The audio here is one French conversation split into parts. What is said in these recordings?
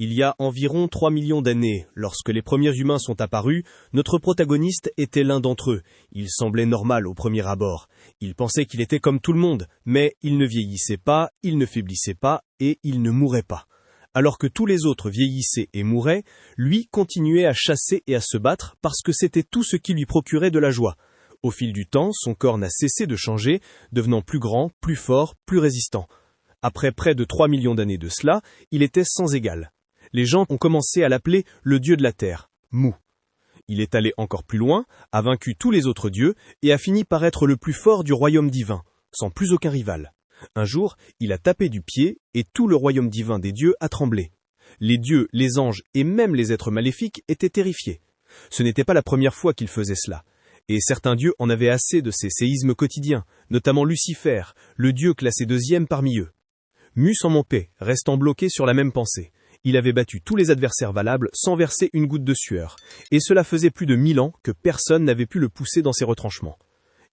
Il y a environ 3 millions d'années, lorsque les premiers humains sont apparus, notre protagoniste était l'un d'entre eux. Il semblait normal au premier abord. Il pensait qu'il était comme tout le monde, mais il ne vieillissait pas, il ne faiblissait pas et il ne mourait pas. Alors que tous les autres vieillissaient et mouraient, lui continuait à chasser et à se battre parce que c'était tout ce qui lui procurait de la joie. Au fil du temps, son corps n'a cessé de changer, devenant plus grand, plus fort, plus résistant. Après près de 3 millions d'années de cela, il était sans égal. Les gens ont commencé à l'appeler le dieu de la terre, Mu. Il est allé encore plus loin, a vaincu tous les autres dieux et a fini par être le plus fort du royaume divin, sans plus aucun rival. Un jour, il a tapé du pied et tout le royaume divin des dieux a tremblé. Les dieux, les anges et même les êtres maléfiques étaient terrifiés. Ce n'était pas la première fois qu'il faisait cela. Et certains dieux en avaient assez de ces séismes quotidiens, notamment Lucifer, le dieu classé 2e parmi eux. Mu s'en moquait, restant bloqué sur la même pensée. Il avait battu tous les adversaires valables sans verser une goutte de sueur, et cela faisait plus de 1000 ans que personne n'avait pu le pousser dans ses retranchements.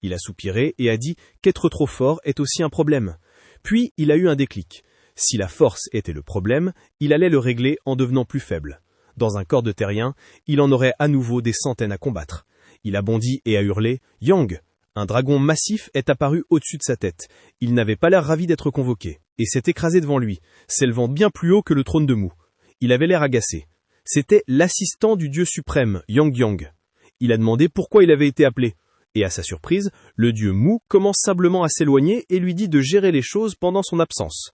Il a soupiré et a dit qu'être trop fort est aussi un problème. Puis il a eu un déclic. Si la force était le problème, il allait le régler en devenant plus faible. Dans un corps de terrien, il en aurait à nouveau des centaines à combattre. Il a bondi et a hurlé « Yang !» Un dragon massif est apparu au-dessus de sa tête. Il n'avait pas l'air ravi d'être convoqué, et s'est écrasé devant lui, s'élevant bien plus haut que le trône de Mu. Il avait l'air agacé. C'était l'assistant du dieu suprême, Yang Yang. Il a demandé pourquoi il avait été appelé. Et à sa surprise, le dieu Mu commence simplement à s'éloigner et lui dit de gérer les choses pendant son absence.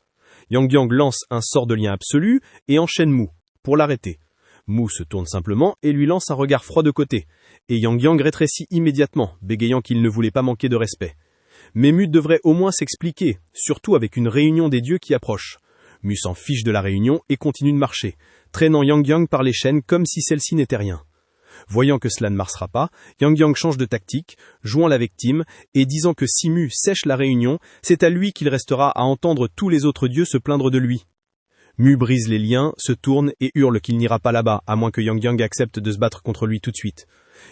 Yang Yang lance un sort de lien absolu et enchaîne Mu, pour l'arrêter. Mu se tourne simplement et lui lance un regard froid de côté. Et Yang Yang rétrécit immédiatement, bégayant qu'il ne voulait pas manquer de respect. Mais Mu devrait au moins s'expliquer, surtout avec une réunion des dieux qui approche. Mu s'en fiche de la réunion et continue de marcher, traînant Yang Yang par les chaînes comme si celle-ci n'était rien. Voyant que cela ne marchera pas, Yang Yang change de tactique, jouant la victime et disant que si Mu sèche la réunion, c'est à lui qu'il restera à entendre tous les autres dieux se plaindre de lui. Mu brise les liens, se tourne et hurle qu'il n'ira pas là-bas, à moins que Yang Yang accepte de se battre contre lui tout de suite.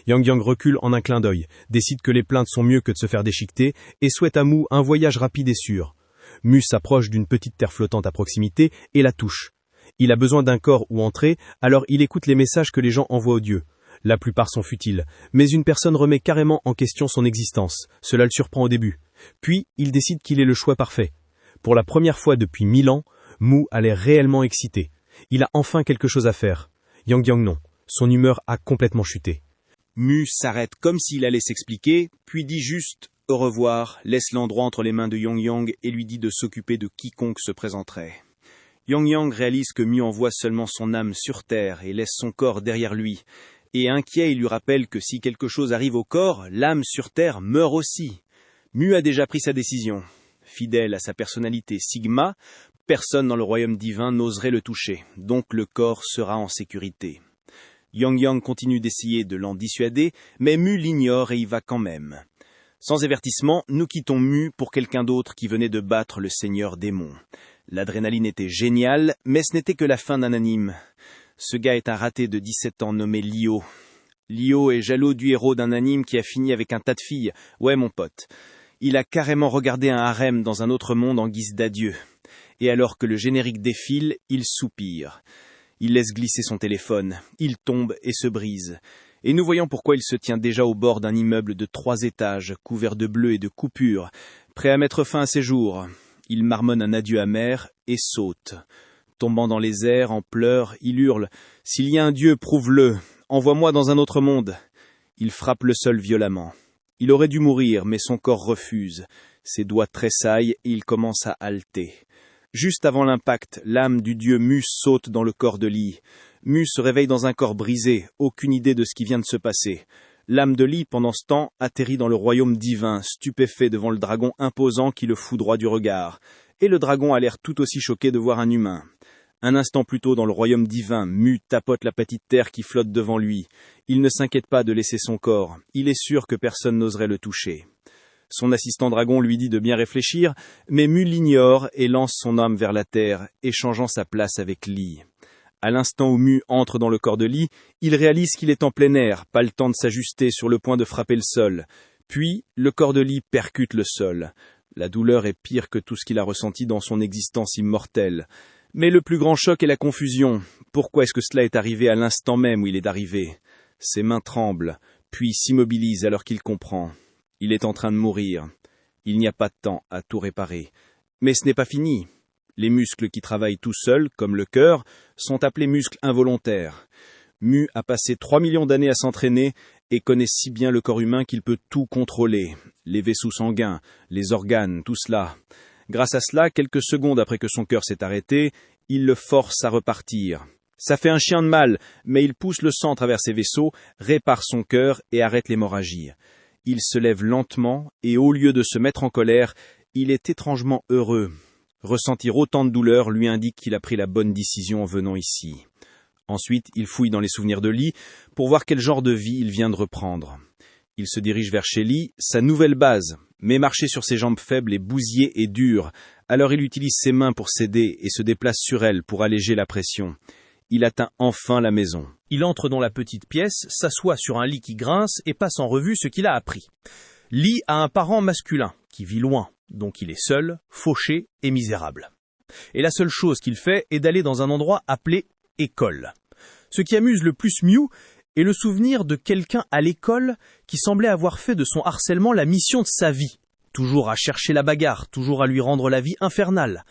Yang Yang recule en un clin d'œil, décide que les plaintes sont mieux que de se faire déchiqueter et souhaite à Mu un voyage rapide et sûr. Mu s'approche d'une petite terre flottante à proximité et la touche. Il a besoin d'un corps où entrer, alors il écoute les messages que les gens envoient aux dieux. La plupart sont futiles, mais une personne remet carrément en question son existence. Cela le surprend au début. Puis, il décide qu'il est le choix parfait. Pour la première fois depuis 1000 ans, Mu a l'air réellement excité. Il a enfin quelque chose à faire. Yang Yang non. Son humeur a complètement chuté. Mu s'arrête comme s'il allait s'expliquer, puis dit juste « au revoir », laisse l'endroit entre les mains de Yang Yang et lui dit de s'occuper de quiconque se présenterait. Yang Yang réalise que Mu envoie seulement son âme sur terre et laisse son corps derrière lui. Et inquiet, il lui rappelle que si quelque chose arrive au corps, l'âme sur terre meurt aussi. Mu a déjà pris sa décision. Fidèle à sa personnalité Sigma, personne dans le royaume divin n'oserait le toucher, donc le corps sera en sécurité. Yang Yang continue d'essayer de l'en dissuader, mais Mu l'ignore et y va quand même. Sans avertissement, nous quittons Mu pour quelqu'un d'autre qui venait de battre le seigneur démon. L'adrénaline était géniale, mais ce n'était que la fin d'un anime. Ce gars est un raté de 17 ans nommé Lio. Lio est jaloux du héros d'un anime qui a fini avec un tas de filles. Ouais, mon pote. Il a carrément regardé un harem dans un autre monde en guise d'adieu. Et alors que le générique défile, il soupire. Il laisse glisser son téléphone. Il tombe et se brise. Et nous voyons pourquoi il se tient déjà au bord d'un immeuble de 3 étages, couvert de bleu et de coupures, prêt à mettre fin à ses jours. Il marmonne un adieu amer et saute. Tombant dans les airs, en pleurs, il hurle « S'il y a un Dieu, prouve-le, envoie-moi dans un autre monde !» Il frappe le sol violemment. Il aurait dû mourir, mais son corps refuse. Ses doigts tressaillent et il commence à halter. Juste avant l'impact, l'âme du dieu Mu saute dans le corps de Li. Mu se réveille dans un corps brisé, aucune idée de ce qui vient de se passer. L'âme de Li, pendant ce temps, atterrit dans le royaume divin, stupéfait devant le dragon imposant qui le foudroie du regard. Et le dragon a l'air tout aussi choqué de voir un humain. Un instant plus tôt dans le royaume divin, Mu tapote la petite terre qui flotte devant lui. Il ne s'inquiète pas de laisser son corps. Il est sûr que personne n'oserait le toucher. Son assistant dragon lui dit de bien réfléchir, mais Mu l'ignore et lance son âme vers la terre, échangeant sa place avec Li. À l'instant où Mu entre dans le corps de Li, il réalise qu'il est en plein air, pas le temps de s'ajuster, sur le point de frapper le sol. Puis, le corps de Li percute le sol. La douleur est pire que tout ce qu'il a ressenti dans son existence immortelle. Mais le plus grand choc est la confusion. Pourquoi est-ce que cela est arrivé à l'instant même où il est arrivé? Ses mains tremblent, puis s'immobilisent alors qu'il comprend. Il est en train de mourir. Il n'y a pas de temps à tout réparer. Mais ce n'est pas fini. Les muscles qui travaillent tout seuls, comme le cœur, sont appelés muscles involontaires. Mu a passé 3 millions d'années à s'entraîner et connaît si bien le corps humain qu'il peut tout contrôler. Les vaisseaux sanguins, les organes, tout cela. Grâce à cela, quelques secondes après que son cœur s'est arrêté, il le force à repartir. Ça fait un chien de mal, mais il pousse le sang à travers ses vaisseaux, répare son cœur et arrête l'hémorragie. Il se lève lentement et au lieu de se mettre en colère, il est étrangement heureux. Ressentir autant de douleur lui indique qu'il a pris la bonne décision en venant ici. Ensuite, il fouille dans les souvenirs de Lee pour voir quel genre de vie il vient de reprendre. Il se dirige vers chez Lee, sa nouvelle base, mais marcher sur ses jambes faibles est bousillé et dur, alors il utilise ses mains pour s'aider et se déplace sur elles pour alléger la pression. Il atteint enfin la maison. Il entre dans la petite pièce, s'assoit sur un lit qui grince et passe en revue ce qu'il a appris. Lee a un parent masculin qui vit loin, donc il est seul, fauché et misérable. Et la seule chose qu'il fait est d'aller dans un endroit appelé école. Ce qui amuse le plus Mew est le souvenir de quelqu'un à l'école qui semblait avoir fait de son harcèlement la mission de sa vie. Toujours à chercher la bagarre, toujours à lui rendre la vie infernale.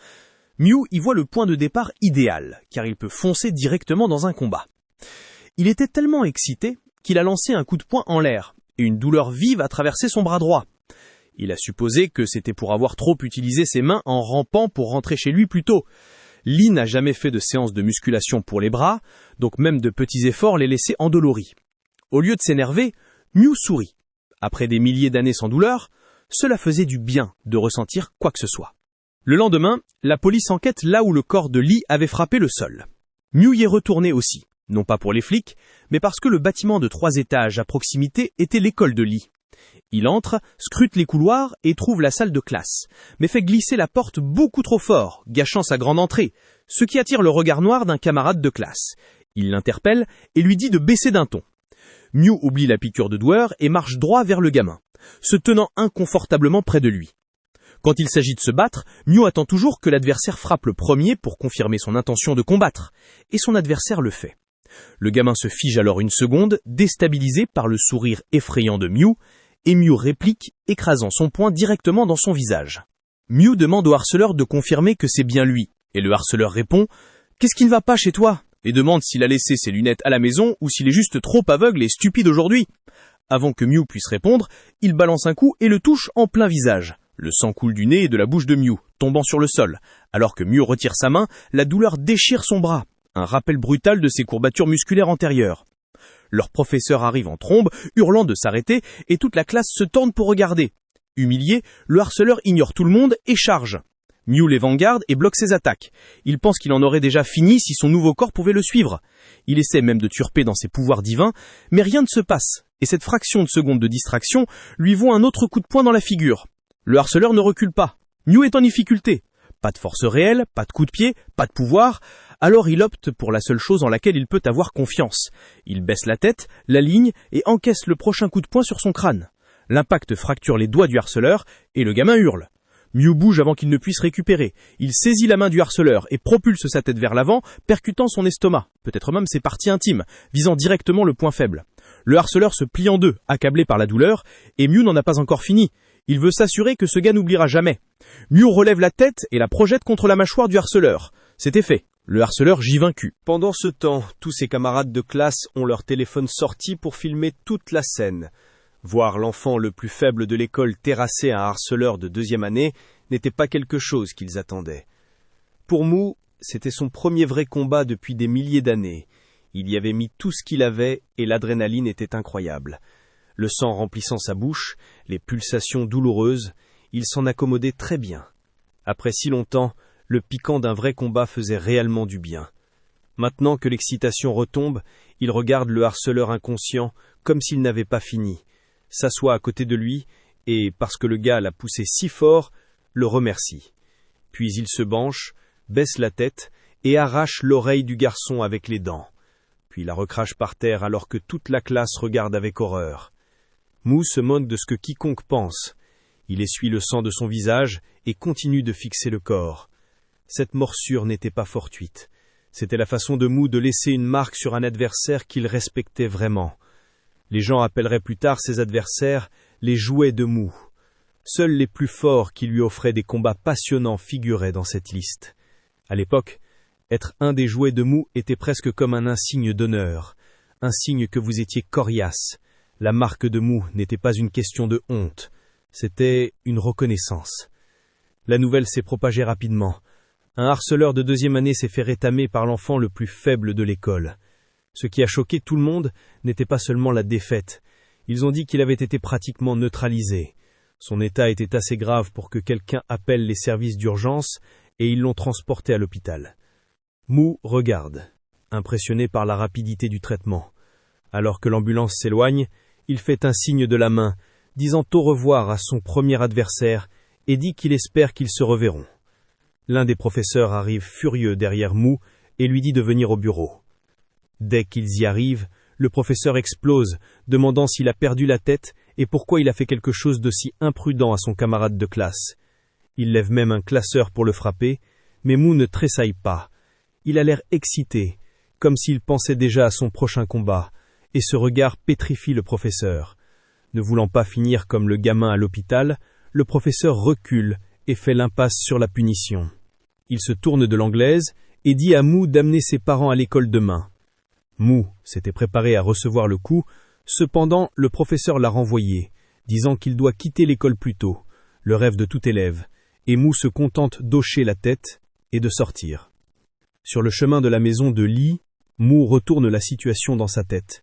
Mew y voit le point de départ idéal, car il peut foncer directement dans un combat. Il était tellement excité qu'il a lancé un coup de poing en l'air, et une douleur vive a traversé son bras droit. Il a supposé que c'était pour avoir trop utilisé ses mains en rampant pour rentrer chez lui plus tôt. Lee n'a jamais fait de séance de musculation pour les bras, donc même de petits efforts les laissaient endoloris. Au lieu de s'énerver, Mew sourit. Après des milliers d'années sans douleur, cela faisait du bien de ressentir quoi que ce soit. Le lendemain, la police enquête là où le corps de Lee avait frappé le sol. Mew y est retourné aussi, non pas pour les flics, mais parce que le bâtiment de 3 étages à proximité était l'école de Lee. Il entre, scrute les couloirs et trouve la salle de classe, mais fait glisser la porte beaucoup trop fort, gâchant sa grande entrée, ce qui attire le regard noir d'un camarade de classe. Il l'interpelle et lui dit de baisser d'un ton. Mew oublie la piqûre de douleur et marche droit vers le gamin, se tenant inconfortablement près de lui. Quand il s'agit de se battre, Mew attend toujours que l'adversaire frappe le premier pour confirmer son intention de combattre, et son adversaire le fait. Le gamin se fige alors une seconde, déstabilisé par le sourire effrayant de Mew, et Mew réplique, écrasant son poing directement dans son visage. Mew demande au harceleur de confirmer que c'est bien lui, et le harceleur répond « Qu'est-ce qui ne va pas chez toi ?» et demande s'il a laissé ses lunettes à la maison ou s'il est juste trop aveugle et stupide aujourd'hui. Avant que Mew puisse répondre, il balance un coup et le touche en plein visage. Le sang coule du nez et de la bouche de Mew, tombant sur le sol. Alors que Mew retire sa main, la douleur déchire son bras, un rappel brutal de ses courbatures musculaires antérieures. Leur professeur arrive en trombe, hurlant de s'arrêter, et toute la classe se tourne pour regarder. Humilié, le harceleur ignore tout le monde et charge. Mew les vanguarde et bloque ses attaques. Il pense qu'il en aurait déjà fini si son nouveau corps pouvait le suivre. Il essaie même de turper dans ses pouvoirs divins, mais rien ne se passe, et cette fraction de seconde de distraction lui vaut un autre coup de poing dans la figure. Le harceleur ne recule pas. Mew est en difficulté. Pas de force réelle, pas de coup de pied, pas de pouvoir. Alors il opte pour la seule chose en laquelle il peut avoir confiance. Il baisse la tête, l'aligne et encaisse le prochain coup de poing sur son crâne. L'impact fracture les doigts du harceleur et le gamin hurle. Mew bouge avant qu'il ne puisse récupérer. Il saisit la main du harceleur et propulse sa tête vers l'avant, percutant son estomac, peut-être même ses parties intimes, visant directement le point faible. Le harceleur se plie en deux, accablé par la douleur, et Mew n'en a pas encore fini. Il veut s'assurer que ce gars n'oubliera jamais. Mew relève la tête et la projette contre la mâchoire du harceleur. C'était fait. Le harceleur gît vaincu. Pendant ce temps, tous ses camarades de classe ont leur téléphone sorti pour filmer toute la scène. Voir l'enfant le plus faible de l'école terrasser un harceleur de 2e année n'était pas quelque chose qu'ils attendaient. Pour Mew, c'était son premier vrai combat depuis des milliers d'années. Il y avait mis tout ce qu'il avait et l'adrénaline était incroyable. Le sang remplissant sa bouche, les pulsations douloureuses, il s'en accommodait très bien. Après si longtemps, le piquant d'un vrai combat faisait réellement du bien. Maintenant que l'excitation retombe, il regarde le harceleur inconscient comme s'il n'avait pas fini, s'assoit à côté de lui et, parce que le gars l'a poussé si fort, le remercie. Puis il se penche, baisse la tête et arrache l'oreille du garçon avec les dents. Puis la recrache par terre alors que toute la classe regarde avec horreur. Mew se moque de ce que quiconque pense. Il essuie le sang de son visage et continue de fixer le corps. Cette morsure n'était pas fortuite. C'était la façon de Mu de laisser une marque sur un adversaire qu'il respectait vraiment. Les gens appelleraient plus tard ces adversaires les jouets de Mu. Seuls les plus forts qui lui offraient des combats passionnants figuraient dans cette liste. À l'époque, être un des jouets de Mu était presque comme un insigne d'honneur, un signe que vous étiez coriace. La marque de Mu n'était pas une question de honte, c'était une reconnaissance. La nouvelle s'est propagée rapidement. Un harceleur de 2e année s'est fait rétamer par l'enfant le plus faible de l'école. Ce qui a choqué tout le monde n'était pas seulement la défaite. Ils ont dit qu'il avait été pratiquement neutralisé. Son état était assez grave pour que quelqu'un appelle les services d'urgence et ils l'ont transporté à l'hôpital. Mu regarde, impressionné par la rapidité du traitement. Alors que l'ambulance s'éloigne, il fait un signe de la main, disant au revoir à son premier adversaire et dit qu'il espère qu'ils se reverront. L'un des professeurs arrive furieux derrière Mu et lui dit de venir au bureau. Dès qu'ils y arrivent, le professeur explose, demandant s'il a perdu la tête et pourquoi il a fait quelque chose d'aussi imprudent à son camarade de classe. Il lève même un classeur pour le frapper, mais Mu ne tressaille pas. Il a l'air excité, comme s'il pensait déjà à son prochain combat, et ce regard pétrifie le professeur. Ne voulant pas finir comme le gamin à l'hôpital, le professeur recule et fait l'impasse sur la punition. Il se tourne de l'anglaise et dit à Mu d'amener ses parents à l'école demain. Mu s'était préparé à recevoir le coup, cependant le professeur l'a renvoyé, disant qu'il doit quitter l'école plus tôt, le rêve de tout élève, et Mu se contente d'hocher la tête et de sortir. Sur le chemin de la maison de Lee, Mu retourne la situation dans sa tête.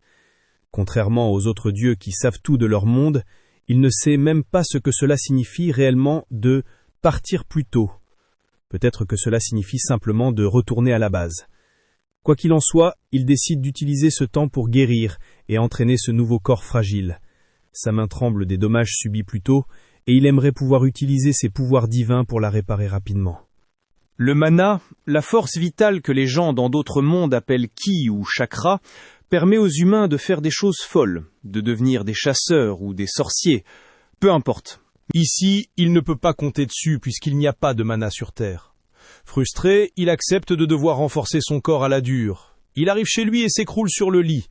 Contrairement aux autres dieux qui savent tout de leur monde, il ne sait même pas ce que cela signifie réellement de « partir plus tôt ». Peut-être que cela signifie simplement de retourner à la base. Quoi qu'il en soit, il décide d'utiliser ce temps pour guérir et entraîner ce nouveau corps fragile. Sa main tremble des dommages subis plus tôt, et il aimerait pouvoir utiliser ses pouvoirs divins pour la réparer rapidement. Le mana, la force vitale que les gens dans d'autres mondes appellent ki ou chakra, permet aux humains de faire des choses folles, de devenir des chasseurs ou des sorciers, peu importe. Ici, il ne peut pas compter dessus puisqu'il n'y a pas de mana sur Terre. Frustré, il accepte de devoir renforcer son corps à la dure. Il arrive chez lui et s'écroule sur le lit.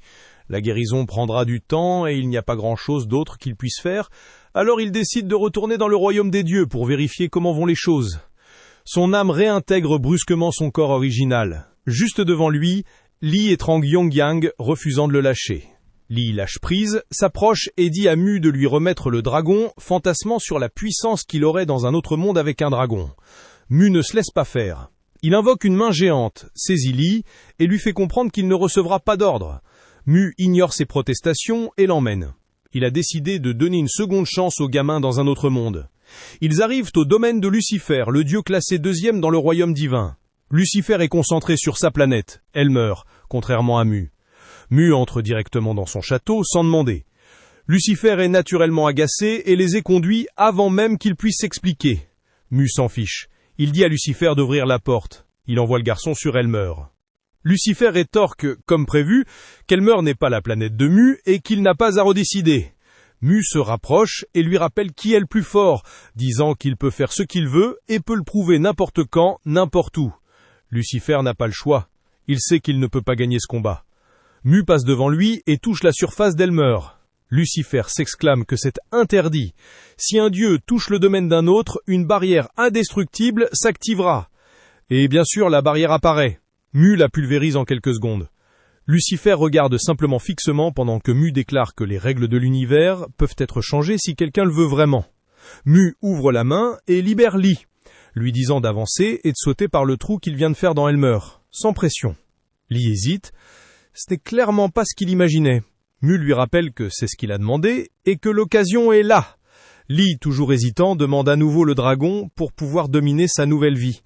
La guérison prendra du temps et il n'y a pas grand-chose d'autre qu'il puisse faire, alors il décide de retourner dans le royaume des dieux pour vérifier comment vont les choses. Son âme réintègre brusquement son corps original. Juste devant lui, Lee étrangle Yongyang, refusant de le lâcher. Lee lâche prise, s'approche et dit à Mu de lui remettre le dragon, fantasmant sur la puissance qu'il aurait dans un autre monde avec un dragon. Mu ne se laisse pas faire. Il invoque une main géante, saisit Lee et lui fait comprendre qu'il ne recevra pas d'ordre. Mu ignore ses protestations et l'emmène. Il a décidé de donner une seconde chance aux gamins dans un autre monde. Ils arrivent au domaine de Lucifer, le dieu classé 2e dans le royaume divin. Lucifer est concentré sur sa planète, Elmer, contrairement à Mu. Mu entre directement dans son château sans demander. Lucifer est naturellement agacé et les éconduit avant même qu'il puisse s'expliquer. Mu s'en fiche. Il dit à Lucifer d'ouvrir la porte. Il envoie le garçon sur Elmer. Lucifer rétorque, comme prévu, qu'Elmer n'est pas la planète de Mu et qu'il n'a pas à redécider. Mu se rapproche et lui rappelle qui est le plus fort, disant qu'il peut faire ce qu'il veut et peut le prouver n'importe quand, n'importe où. Lucifer n'a pas le choix. Il sait qu'il ne peut pas gagner ce combat. Mu passe devant lui et touche la surface d'Elmer. Lucifer s'exclame que c'est interdit. Si un dieu touche le domaine d'un autre, une barrière indestructible s'activera. Et bien sûr, la barrière apparaît. Mu la pulvérise en quelques secondes. Lucifer regarde simplement fixement pendant que Mu déclare que les règles de l'univers peuvent être changées si quelqu'un le veut vraiment. Mu ouvre la main et libère Lee, lui disant d'avancer et de sauter par le trou qu'il vient de faire dans Elmer, sans pression. Lee hésite. Ce n'est clairement pas ce qu'il imaginait. Mu lui rappelle que c'est ce qu'il a demandé et que l'occasion est là. Lee, toujours hésitant, demande à nouveau le dragon pour pouvoir dominer sa nouvelle vie.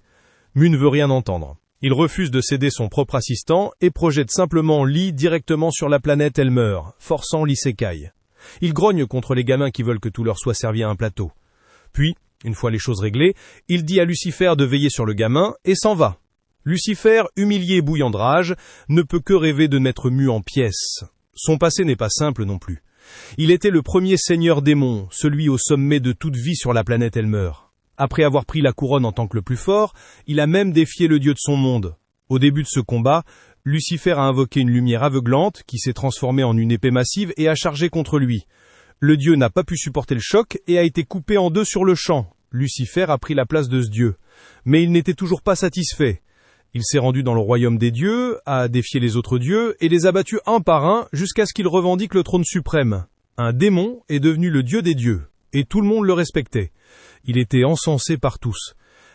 Mu ne veut rien entendre. Il refuse de céder son propre assistant et projette simplement Lee directement sur la planète Elmer, forçant l'Isekai. Il grogne contre les gamins qui veulent que tout leur soit servi à un plateau. Puis, une fois les choses réglées, il dit à Lucifer de veiller sur le gamin et s'en va. Lucifer, humilié et bouillant de rage, ne peut que rêver de mettre Mu en pièces. Son passé n'est pas simple non plus. Il était le premier seigneur démon, celui au sommet de toute vie sur la planète Elmer. Après avoir pris la couronne en tant que le plus fort, il a même défié le dieu de son monde. Au début de ce combat, Lucifer a invoqué une lumière aveuglante qui s'est transformée en une épée massive et a chargé contre lui. Le dieu n'a pas pu supporter le choc et a été coupé en deux sur le champ. Lucifer a pris la place de ce dieu. Mais il n'était toujours pas satisfait. Il s'est rendu dans le royaume des dieux, a défié les autres dieux et les a battus un par un jusqu'à ce qu'il revendique le trône suprême. Un démon est devenu le dieu des dieux, et tout le monde le respectait. Il était encensé par tous.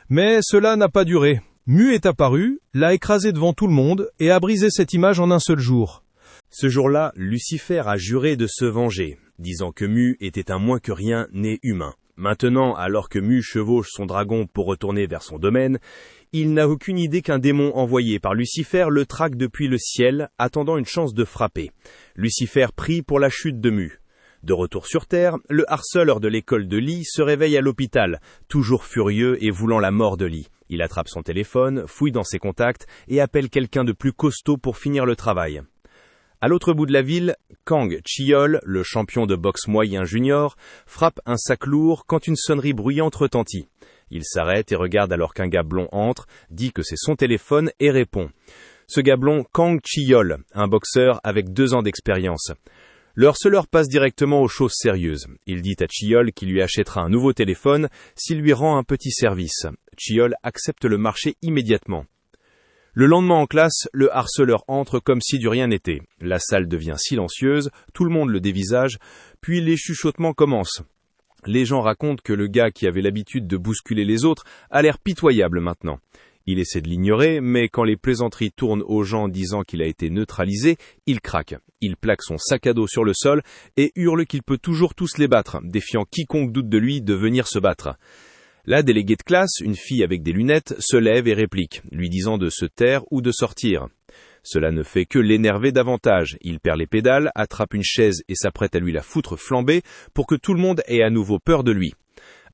Mais cela n'a pas duré. Mu est apparu, l'a écrasé devant tout le monde et a brisé cette image en un seul jour. Ce jour-là, Lucifer a juré de se venger, disant que Mu était un moins que rien né humain. Maintenant, alors que Mu chevauche son dragon pour retourner vers son domaine, il n'a aucune idée qu'un démon envoyé par Lucifer le traque depuis le ciel, attendant une chance de frapper. Lucifer prie pour la chute de Mu. De retour sur Terre, le harceleur de l'école de Lee se réveille à l'hôpital, toujours furieux et voulant la mort de Lee. Il attrape son téléphone, fouille dans ses contacts et appelle quelqu'un de plus costaud pour finir le travail. À l'autre bout de la ville, Kang Chiol, le champion de boxe moyen junior, frappe un sac lourd quand une sonnerie bruyante retentit. Il s'arrête et regarde alors qu'un gars blond entre, dit que c'est son téléphone et répond. Ce gars blond, Kang Chiol, un boxeur avec 2 ans d'expérience. Le harceleur passe directement aux choses sérieuses. Il dit à Chiol qu'il lui achètera un nouveau téléphone s'il lui rend un petit service. Chiol accepte le marché immédiatement. Le lendemain en classe, le harceleur entre comme si de rien n'était. La salle devient silencieuse, tout le monde le dévisage, puis les chuchotements commencent. Les gens racontent que le gars qui avait l'habitude de bousculer les autres a l'air pitoyable maintenant. Il essaie de l'ignorer, mais quand les plaisanteries tournent aux gens disant qu'il a été neutralisé, il craque. Il plaque son sac à dos sur le sol et hurle qu'il peut toujours tous les battre, défiant quiconque doute de lui de venir se battre. La déléguée de classe, une fille avec des lunettes, se lève et réplique, lui disant de se taire ou de sortir. Cela ne fait que l'énerver davantage. Il perd les pédales, attrape une chaise et s'apprête à lui la foutre flambée pour que tout le monde ait à nouveau peur de lui.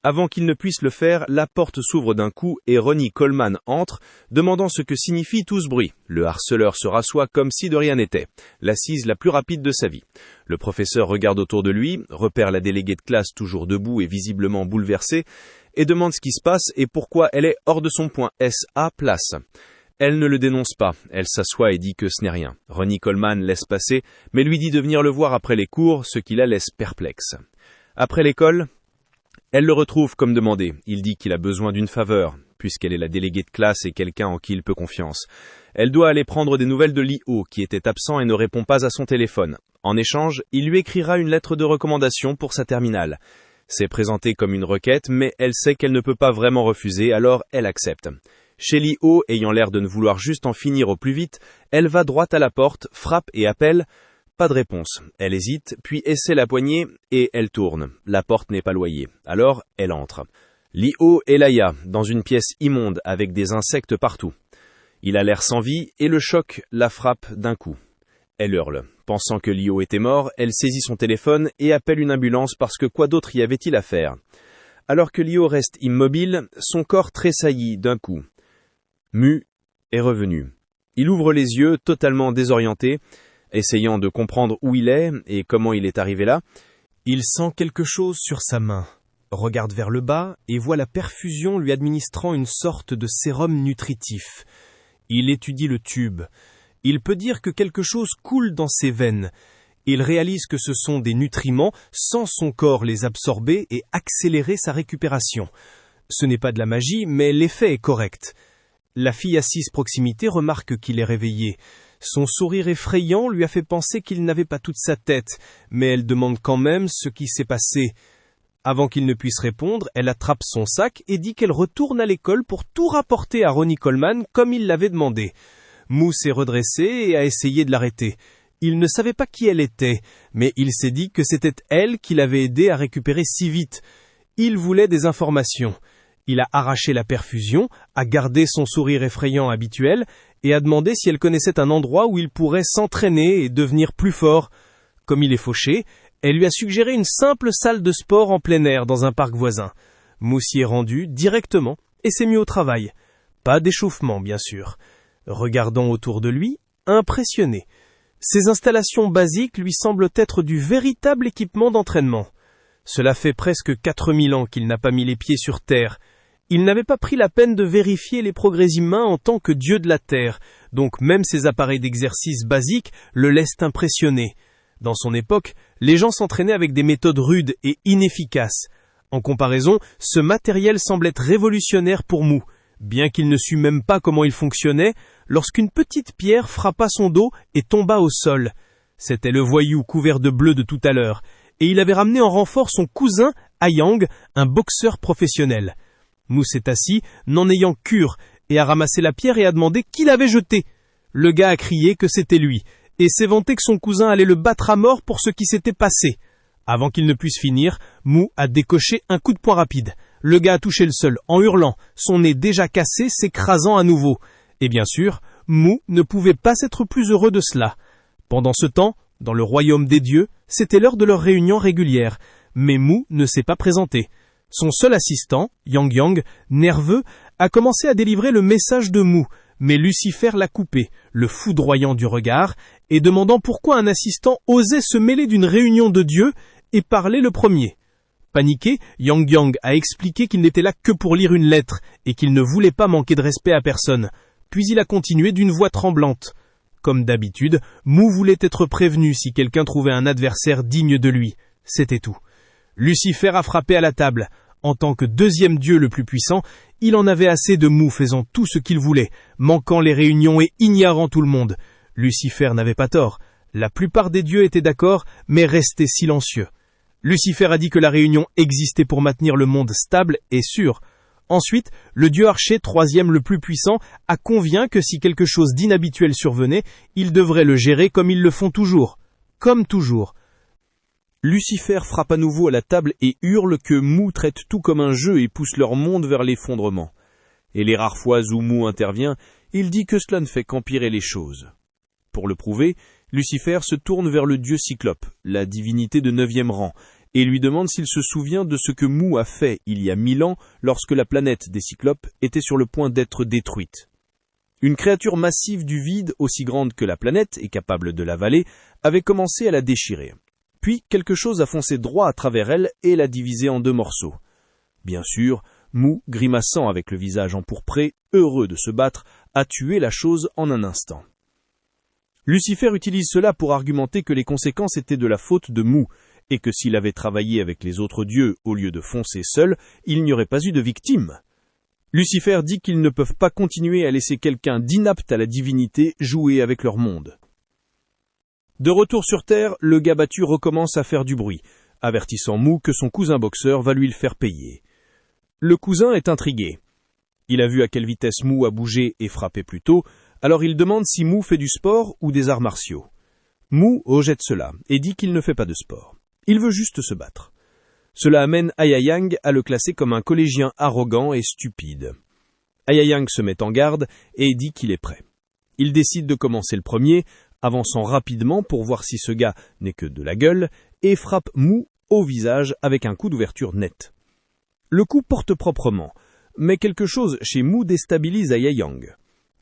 Avant qu'il ne puisse le faire, la porte s'ouvre d'un coup et Ronnie Coleman entre, demandant ce que signifie tout ce bruit. Le harceleur se rassoit comme si de rien n'était, l'assise la plus rapide de sa vie. Le professeur regarde autour de lui, repère la déléguée de classe toujours debout et visiblement bouleversée, et demande ce qui se passe et pourquoi elle est hors de son point S.A. place. Elle ne le dénonce pas, elle s'assoit et dit que ce n'est rien. Ronnie Coleman laisse passer, mais lui dit de venir le voir après les cours, ce qui la laisse perplexe. Après l'école, elle le retrouve comme demandé. Il dit qu'il a besoin d'une faveur, puisqu'elle est la déléguée de classe et quelqu'un en qui il peut confiance. Elle doit aller prendre des nouvelles de Lee-Oh, qui était absent et ne répond pas à son téléphone. En échange, il lui écrira une lettre de recommandation pour sa terminale. C'est présenté comme une requête, mais elle sait qu'elle ne peut pas vraiment refuser, alors elle accepte. Chez Lee-Oh, ayant l'air de ne vouloir juste en finir au plus vite, elle va droit à la porte, frappe et appelle. Pas de réponse. Elle hésite, puis essaie la poignée, et elle tourne. La porte n'est pas loyée. Alors, elle entre. Lee-Oh est Laïa, dans une pièce immonde, avec des insectes partout. Il a l'air sans vie, et le choc la frappe d'un coup. Elle hurle. Pensant que Lee-Oh était mort, elle saisit son téléphone et appelle une ambulance parce que quoi d'autre y avait-il à faire? Alors que Lee-Oh reste immobile, son corps tressaillit d'un coup. Mu est revenu. Il ouvre les yeux, totalement désorienté, essayant de comprendre où il est et comment il est arrivé là. Il sent quelque chose sur sa main, regarde vers le bas et voit la perfusion lui administrant une sorte de sérum nutritif. Il étudie le tube. Il peut dire que quelque chose coule dans ses veines. Il réalise que ce sont des nutriments sans son corps les absorber et accélérer sa récupération. Ce n'est pas de la magie, mais l'effet est correct. La fille assise proximité remarque qu'il est réveillé. Son sourire effrayant lui a fait penser qu'il n'avait pas toute sa tête, mais elle demande quand même ce qui s'est passé. Avant qu'il ne puisse répondre, elle attrape son sac et dit qu'elle retourne à l'école pour tout rapporter à Ronnie Coleman comme il l'avait demandé. Mu s'est redressé et a essayé de l'arrêter. Il ne savait pas qui elle était, mais il s'est dit que c'était elle qui l'avait aidé à récupérer si vite. Il voulait des informations. Il a arraché la perfusion, a gardé son sourire effrayant habituel et a demandé si elle connaissait un endroit où il pourrait s'entraîner et devenir plus fort. Comme il est fauché, elle lui a suggéré une simple salle de sport en plein air dans un parc voisin. Mu s'y est rendu directement et s'est mis au travail. Pas d'échauffement, bien sûr. Regardant autour de lui, impressionné. Ces installations basiques lui semblent être du véritable équipement d'entraînement. Cela fait presque 4000 ans qu'il n'a pas mis les pieds sur terre. Il n'avait pas pris la peine de vérifier les progrès humains en tant que dieu de la terre, donc même ses appareils d'exercice basiques le laissent impressionner. Dans son époque, les gens s'entraînaient avec des méthodes rudes et inefficaces. En comparaison, ce matériel semble être révolutionnaire pour Mu. Bien qu'il ne sût même pas comment il fonctionnait, lorsqu'une petite pierre frappa son dos et tomba au sol. C'était le voyou couvert de bleu de tout à l'heure, et il avait ramené en renfort son cousin, Ayang, un boxeur professionnel. Mu s'est assis, n'en ayant cure, et a ramassé la pierre et a demandé qui l'avait jetée. Le gars a crié que c'était lui, et s'est vanté que son cousin allait le battre à mort pour ce qui s'était passé. Avant qu'il ne puisse finir, Mu a décoché un coup de poing rapide. Le gars a touché le sol en hurlant, son nez déjà cassé s'écrasant à nouveau. Et bien sûr, Mu ne pouvait pas être plus heureux de cela. Pendant ce temps, dans le royaume des dieux, c'était l'heure de leur réunion régulière, mais Mu ne s'est pas présenté. Son seul assistant, Yang Yang, nerveux, a commencé à délivrer le message de Mu, mais Lucifer l'a coupé, le foudroyant du regard, et demandant pourquoi un assistant osait se mêler d'une réunion de dieux et parler le premier. Paniqué, Yang Yang a expliqué qu'il n'était là que pour lire une lettre et qu'il ne voulait pas manquer de respect à personne. Puis il a continué d'une voix tremblante. Comme d'habitude, Mu voulait être prévenu si quelqu'un trouvait un adversaire digne de lui. C'était tout. Lucifer a frappé à la table. En tant que deuxième dieu le plus puissant, il en avait assez de Mu faisant tout ce qu'il voulait, manquant les réunions et ignorant tout le monde. Lucifer n'avait pas tort. La plupart des dieux étaient d'accord, mais restaient silencieux. Lucifer a dit que la réunion existait pour maintenir le monde stable et sûr. Ensuite, le dieu archer, troisième le plus puissant, a convient que si quelque chose d'inhabituel survenait, ils devraient le gérer comme ils le font toujours. Comme toujours. Lucifer frappe à nouveau à la table et hurle que Mu traite tout comme un jeu et pousse leur monde vers l'effondrement. Et les rares fois où Mu intervient, il dit que cela ne fait qu'empirer les choses. Pour le prouver, Lucifer se tourne vers le dieu Cyclope, la divinité de 9e rang, et lui demande s'il se souvient de ce que Mu a fait il y a 1000 ans lorsque la planète des Cyclopes était sur le point d'être détruite. Une créature massive du vide, aussi grande que la planète et capable de l'avaler, avait commencé à la déchirer. Puis quelque chose a foncé droit à travers elle et l'a divisée en 2 morceaux. Bien sûr, Mu, grimaçant avec le visage empourpré, heureux de se battre, a tué la chose en un instant. Lucifer utilise cela pour argumenter que les conséquences étaient de la faute de Mu, et que s'il avait travaillé avec les autres dieux au lieu de foncer seul, il n'y aurait pas eu de victimes. Lucifer dit qu'ils ne peuvent pas continuer à laisser quelqu'un d'inapte à la divinité jouer avec leur monde. De retour sur Terre, le gars battu recommence à faire du bruit, avertissant Mu que son cousin boxeur va lui le faire payer. Le cousin est intrigué. Il a vu à quelle vitesse Mu a bougé et frappé plus tôt, alors il demande si Mu fait du sport ou des arts martiaux. Mu rejette cela et dit qu'il ne fait pas de sport. Il veut juste se battre. Cela amène Ayang à le classer comme un collégien arrogant et stupide. Ayang se met en garde et dit qu'il est prêt. Il décide de commencer le premier, avançant rapidement pour voir si ce gars n'est que de la gueule, et frappe Mu au visage avec un coup d'ouverture net. Le coup porte proprement, mais quelque chose chez Mu déstabilise Ayang.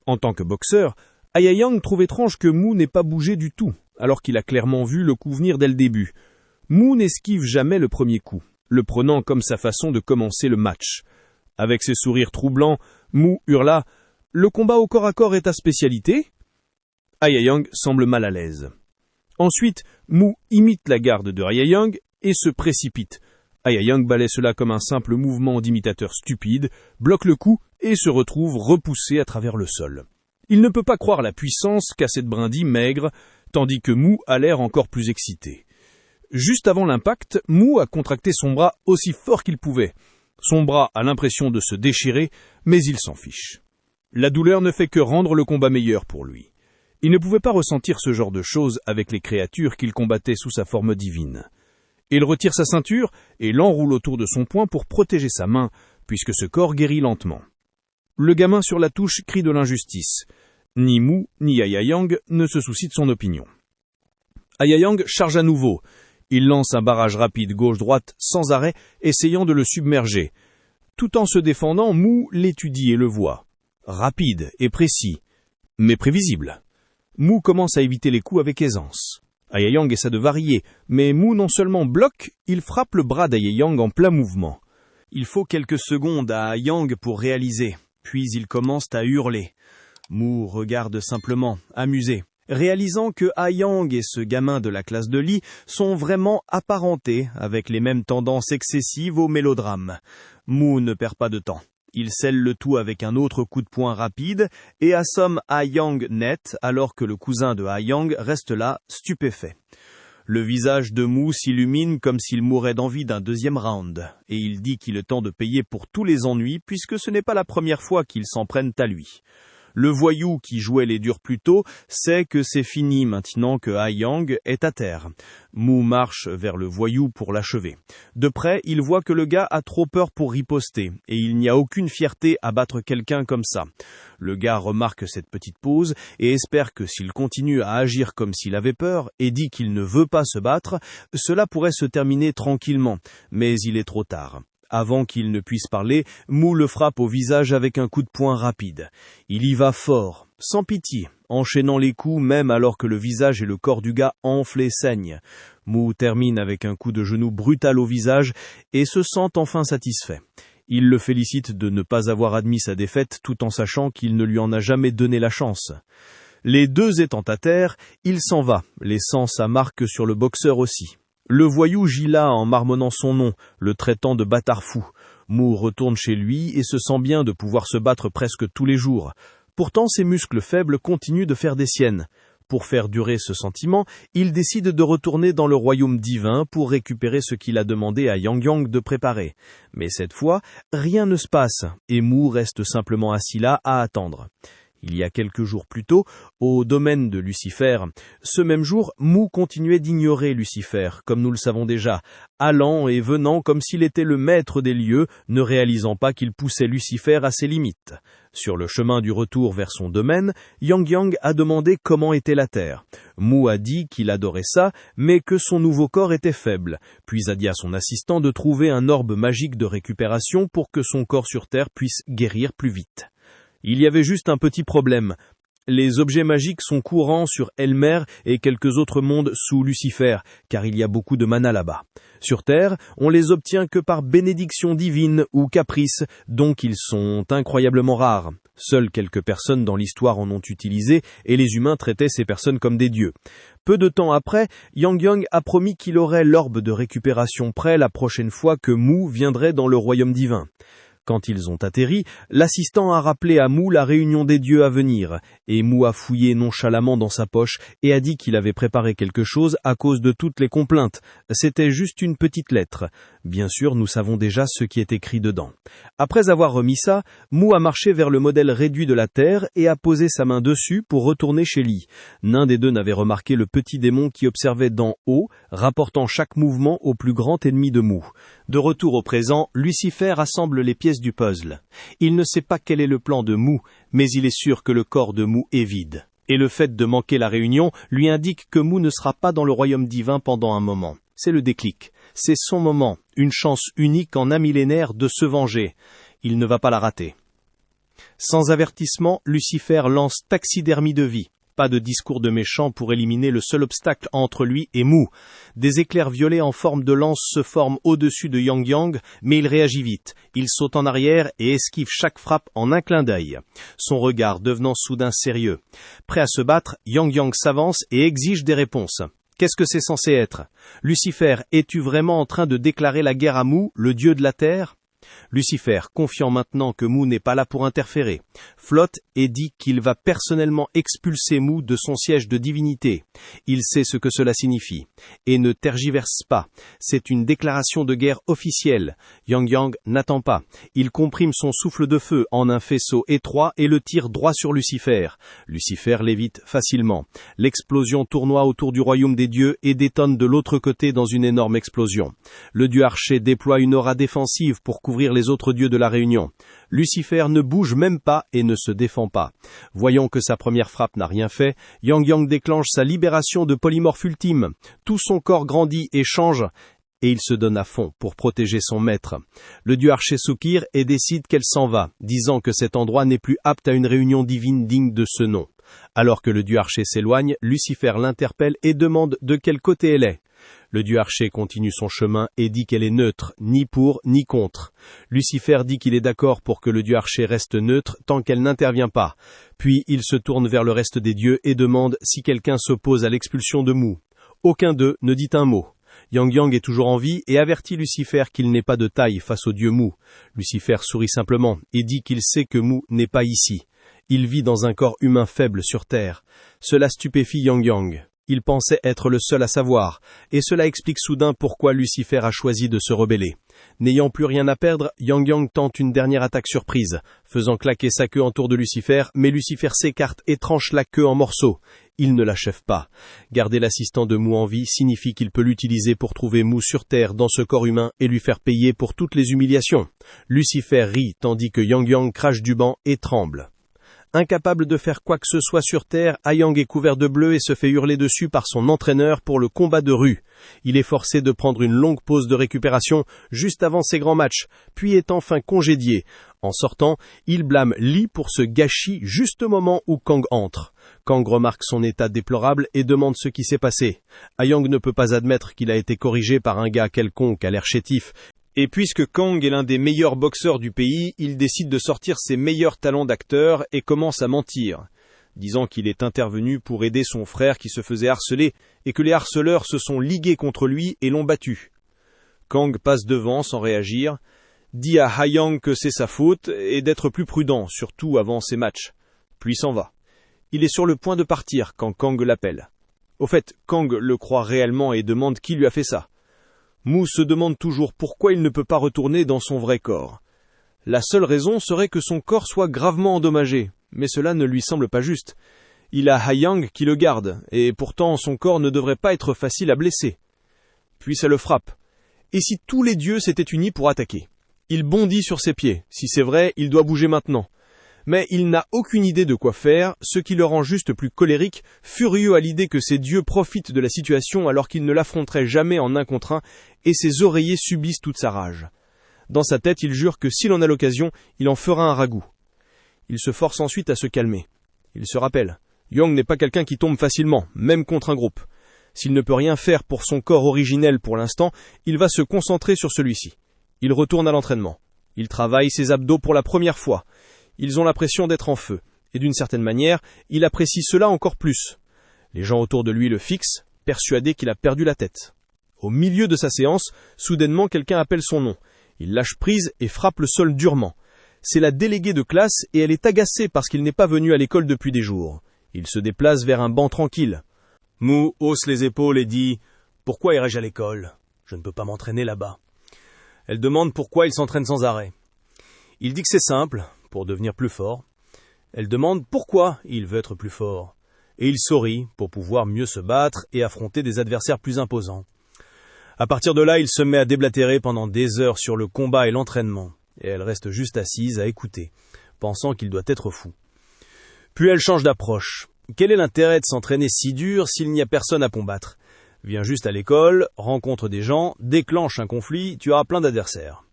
En tant que boxeur, Ayang trouve étrange que Mu n'ait pas bougé du tout, alors qu'il a clairement vu le coup venir dès le début. Mu n'esquive jamais le premier coup, le prenant comme sa façon de commencer le match. Avec ses sourires troublants, Mu hurla « Le combat au corps à corps est ta spécialité ?» Ayang semble mal à l'aise. Ensuite, Mu imite la garde de Ayang et se précipite. Ayang balaie cela comme un simple mouvement d'imitateur stupide, bloque le coup et se retrouve repoussé à travers le sol. Il ne peut pas croire la puissance qu'a cette brindille maigre, tandis que Mu a l'air encore plus excité. Juste avant l'impact, Mu a contracté son bras aussi fort qu'il pouvait. Son bras a l'impression de se déchirer, mais il s'en fiche. La douleur ne fait que rendre le combat meilleur pour lui. Il ne pouvait pas ressentir ce genre de choses avec les créatures qu'il combattait sous sa forme divine. Il retire sa ceinture et l'enroule autour de son poing pour protéger sa main, puisque ce corps guérit lentement. Le gamin sur la touche crie de l'injustice. Ni Mu ni Ayang ne se soucient de son opinion. Ayang charge à nouveau. Il lance un barrage rapide gauche-droite sans arrêt, essayant de le submerger. Tout en se défendant, Mu l'étudie et le voit. Rapide et précis, mais prévisible. Mu commence à éviter les coups avec aisance. Ayang essaie de varier, mais Mu non seulement bloque, il frappe le bras d'Ayang en plein mouvement. Il faut quelques secondes à Yang pour réaliser, puis il commence à hurler. Mu regarde simplement, amusé, réalisant que Yang et ce gamin de la classe de Lee sont vraiment apparentés avec les mêmes tendances excessives au mélodrame. Mu ne perd pas de temps. Il scelle le tout avec un autre coup de poing rapide et assomme Yang net alors que le cousin de Yang reste là, stupéfait. Le visage de Mu s'illumine comme s'il mourait d'envie d'un deuxième round, et il dit qu'il est temps de payer pour tous les ennuis puisque ce n'est pas la première fois qu'ils s'en prennent à lui. Le voyou qui jouait les durs plus tôt sait que c'est fini maintenant que Yang est à terre. Mu marche vers le voyou pour l'achever. De près, il voit que le gars a trop peur pour riposter, et il n'y a aucune fierté à battre quelqu'un comme ça. Le gars remarque cette petite pause et espère que s'il continue à agir comme s'il avait peur et dit qu'il ne veut pas se battre, cela pourrait se terminer tranquillement, mais il est trop tard. Avant qu'il ne puisse parler, Mu le frappe au visage avec un coup de poing rapide. Il y va fort, sans pitié, enchaînant les coups même alors que le visage et le corps du gars enflent et saignent. Mu termine avec un coup de genou brutal au visage et se sent enfin satisfait. Il le félicite de ne pas avoir admis sa défaite tout en sachant qu'il ne lui en a jamais donné la chance. Les deux étant à terre, il s'en va, laissant sa marque sur le boxeur aussi. Le voyou gît là en marmonnant son nom, le traitant de bâtard fou. Mu retourne chez lui et se sent bien de pouvoir se battre presque tous les jours. Pourtant, ses muscles faibles continuent de faire des siennes. Pour faire durer ce sentiment, il décide de retourner dans le royaume divin pour récupérer ce qu'il a demandé à Yang de préparer. Mais cette fois, rien ne se passe et Mu reste simplement assis là à attendre. Il y a quelques jours plus tôt, au domaine de Lucifer. Ce même jour, Mu continuait d'ignorer Lucifer, comme nous le savons déjà, allant et venant comme s'il était le maître des lieux, ne réalisant pas qu'il poussait Lucifer à ses limites. Sur le chemin du retour vers son domaine, Yang a demandé comment était la Terre. Mu a dit qu'il adorait ça, mais que son nouveau corps était faible, puis a dit à son assistant de trouver un orbe magique de récupération pour que son corps sur Terre puisse guérir plus vite. Il y avait juste un petit problème. Les objets magiques sont courants sur Elmer et quelques autres mondes sous Lucifer, car il y a beaucoup de mana là-bas. Sur Terre, on les obtient que par bénédiction divine ou caprice, donc ils sont incroyablement rares. Seules quelques personnes dans l'histoire en ont utilisé, et les humains traitaient ces personnes comme des dieux. Peu de temps après, Yang a promis qu'il aurait l'orbe de récupération prêt la prochaine fois que Mu viendrait dans le royaume divin. Quand ils ont atterri, l'assistant a rappelé à Mu la réunion des dieux à venir, et Mu a fouillé nonchalamment dans sa poche et a dit qu'il avait préparé quelque chose à cause de toutes les complaintes. C'était juste une petite lettre. Bien sûr, nous savons déjà ce qui est écrit dedans. Après avoir remis ça, Mu a marché vers le modèle réduit de la Terre et a posé sa main dessus pour retourner chez Lee. L'un des deux n'avait remarqué le petit démon qui observait d'en haut, rapportant chaque mouvement au plus grand ennemi de Mu. De retour au présent, Lucifer assemble les pièces du puzzle. Il ne sait pas quel est le plan de Mu, mais il est sûr que le corps de Mu est vide. Et le fait de manquer la réunion lui indique que Mu ne sera pas dans le royaume divin pendant un moment. C'est le déclic. C'est son moment, une chance unique en un millénaire de se venger. Il ne va pas la rater. Sans avertissement, Lucifer lance taxidermie de vie. Pas de discours de méchant pour éliminer le seul obstacle entre lui et Mu. Des éclairs violets en forme de lance se forment au-dessus de Yang, mais il réagit vite. Il saute en arrière et esquive chaque frappe en un clin d'œil. Son regard devenant soudain sérieux. Prêt à se battre, Yang s'avance et exige des réponses. Qu'est-ce que c'est censé être? Lucifer, es-tu vraiment en train de déclarer la guerre à Mu, le dieu de la Terre? Lucifer, confiant maintenant que Mu n'est pas là pour interférer, flotte et dit qu'il va personnellement expulser Mu de son siège de divinité. Il sait ce que cela signifie, et ne tergiverse pas. C'est une déclaration de guerre officielle. Yang n'attend pas. Il comprime son souffle de feu en un faisceau étroit et le tire droit sur Lucifer. Lucifer l'évite facilement. L'explosion tournoie autour du royaume des dieux et détonne de l'autre côté dans une énorme explosion. Le dieu archer déploie une aura défensive pour couvrir les autres dieux de la réunion. Lucifer ne bouge même pas et ne se défend pas. Voyant que sa première frappe n'a rien fait, Yang déclenche sa libération de polymorphe ultime. Tout son corps grandit et change, et il se donne à fond pour protéger son maître. Le dieu archer soupire et décide qu'elle s'en va, disant que cet endroit n'est plus apte à une réunion divine digne de ce nom. Alors que le dieu archer s'éloigne, Lucifer l'interpelle et demande de quel côté elle est. Le dieu archer continue son chemin et dit qu'elle est neutre, ni pour ni contre. Lucifer dit qu'il est d'accord pour que le dieu archer reste neutre tant qu'elle n'intervient pas. Puis il se tourne vers le reste des dieux et demande si quelqu'un s'oppose à l'expulsion de Mu. Aucun d'eux ne dit un mot. Yang Yang est toujours en vie et avertit Lucifer qu'il n'est pas de taille face au dieu Mu. Lucifer sourit simplement et dit qu'il sait que Mu n'est pas ici. Il vit dans un corps humain faible sur Terre. Cela stupéfie Yang Yang. Il pensait être le seul à savoir, et cela explique soudain pourquoi Lucifer a choisi de se rebeller. N'ayant plus rien à perdre, Yang Yang tente une dernière attaque surprise, faisant claquer sa queue autour de Lucifer, mais Lucifer s'écarte et tranche la queue en morceaux. Il ne l'achève pas. Garder l'assistant de Mu en vie signifie qu'il peut l'utiliser pour trouver Mu sur Terre dans ce corps humain et lui faire payer pour toutes les humiliations. Lucifer rit tandis que Yang Yang crache du banc et tremble. Incapable de faire quoi que ce soit sur Terre, Yang est couvert de bleu et se fait hurler dessus par son entraîneur pour le combat de rue. Il est forcé de prendre une longue pause de récupération juste avant ses grands matchs, puis est enfin congédié. En sortant, il blâme Lee pour ce gâchis juste au moment où Kang entre. Kang remarque son état déplorable et demande ce qui s'est passé. Yang ne peut pas admettre qu'il a été corrigé par un gars quelconque à l'air chétif. Et puisque Kang est l'un des meilleurs boxeurs du pays, il décide de sortir ses meilleurs talents d'acteur et commence à mentir, disant qu'il est intervenu pour aider son frère qui se faisait harceler et que les harceleurs se sont ligués contre lui et l'ont battu. Kang passe devant sans réagir, dit à Yang que c'est sa faute et d'être plus prudent, surtout avant ses matchs, puis s'en va. Il est sur le point de partir quand Kang l'appelle. Au fait, Kang le croit réellement et demande qui lui a fait ça. Mu se demande toujours pourquoi il ne peut pas retourner dans son vrai corps. La seule raison serait que son corps soit gravement endommagé, mais cela ne lui semble pas juste. Il a Yang qui le garde, et pourtant son corps ne devrait pas être facile à blesser. Puis ça le frappe. Et si tous les dieux s'étaient unis pour attaquer? Il bondit sur ses pieds. Si c'est vrai, il doit bouger maintenant. Mais il n'a aucune idée de quoi faire, ce qui le rend juste plus colérique, furieux à l'idée que ces dieux profitent de la situation alors qu'ils ne l'affronteraient jamais en un contre un, et ses oreillers subissent toute sa rage. Dans sa tête, il jure que s'il en a l'occasion, il en fera un ragoût. Il se force ensuite à se calmer. Il se rappelle, Yang n'est pas quelqu'un qui tombe facilement, même contre un groupe. S'il ne peut rien faire pour son corps originel pour l'instant, il va se concentrer sur celui-ci. Il retourne à l'entraînement. Il travaille ses abdos pour la première fois. Ils ont l'impression d'être en feu, et d'une certaine manière, il apprécie cela encore plus. Les gens autour de lui le fixent, persuadés qu'il a perdu la tête. Au milieu de sa séance, soudainement quelqu'un appelle son nom. Il lâche prise et frappe le sol durement. C'est la déléguée de classe et elle est agacée parce qu'il n'est pas venu à l'école depuis des jours. Il se déplace vers un banc tranquille. Mu hausse les épaules et dit « Pourquoi irais-je à l'école? Je ne peux pas m'entraîner là-bas. » Elle demande pourquoi il s'entraîne sans arrêt. Il dit que c'est simple, pour devenir plus fort. Elle demande pourquoi il veut être plus fort. Et il sourit pour pouvoir mieux se battre et affronter des adversaires plus imposants. À partir de là, il se met à déblatérer pendant des heures sur le combat et l'entraînement. Et elle reste juste assise à écouter, pensant qu'il doit être fou. Puis elle change d'approche. Quel est l'intérêt de s'entraîner si dur s'il n'y a personne à combattre? Viens juste à l'école, rencontre des gens, déclenche un conflit, tu auras plein d'adversaires.